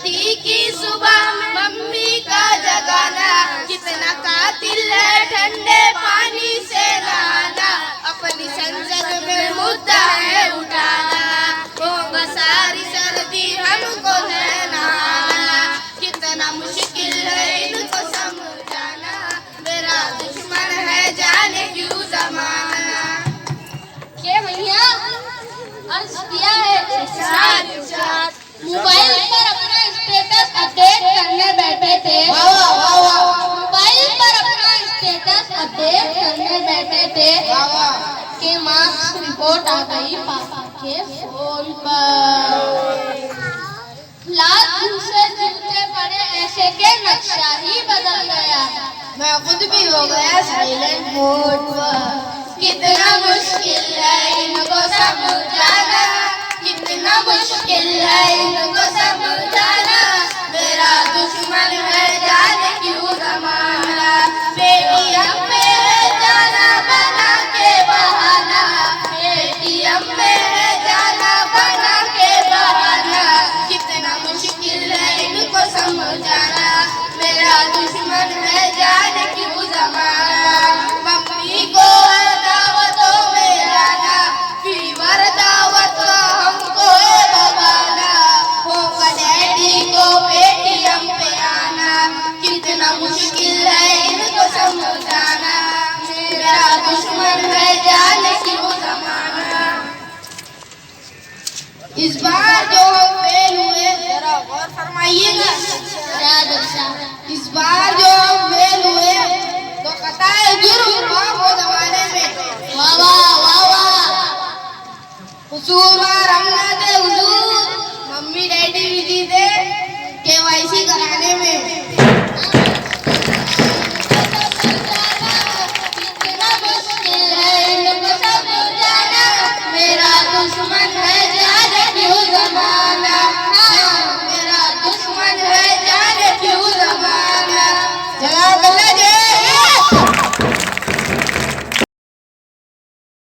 शादी की सुबह मम्मी का जगाना, कितना कातिल है ठंडे पानी से नहाना, अपनी संसद में मुद्दा है उठाना, होगा सारी सर्दी हमको है नहाना, कितना मुश्किल है इनको समझाना, मेरा दुश्मन है जाने क्यों जमाना। के भैया अर्ज किया है मोबाइल पर अपना स्टेटस अपडेट करने बैठे थे, मोबाइल पर अपना स्टेटस अपडेट करने बैठे थे कि मार्क्स रिपोर्ट आ गई पापा के फोन पर, लाख दूसरे जूते पड़े ऐसे के नक्शा ही बदल गया, मैं खुद भी हो गया साइलेंट मोड पर, कितना मुश्किल है इनको समझाना, कितना मुश्किल है इनको समझाना, मेरा दुश्मन है जाने क्यों जमाना, पेटीएम में है जाना बना के बहाना, पेटीएम में है जाना बना के बहाना, कितना मुश्किल है इनको समझाना, मेरा दुश्मन है जाने क्यों जमाना। मम्मी को दावतों में जाना, फीवर दावत हमको दबाना, होगा डैडी को पेटीएम पे आना, कितना मुश्किल है इनको समझाना, मेरा दुश्मन है जाने क्यों जमाना। इस बार जो हम फेल हुए जरा गौर फरमाइएगा, इस बार जो हम फेल हुए तो कताए जुर्म माफ हो जमाने में, वाह वाह वाह वाह, हुजूर रहमत हुजूर, मम्मी डैडी भी थे KYC कराने में, कितना मुश्किल है इनको समझाना, मेरा दुश्मन है जाने क्यों जमाना, मेरा दुश्मन है जाने क्यों जमाना। जला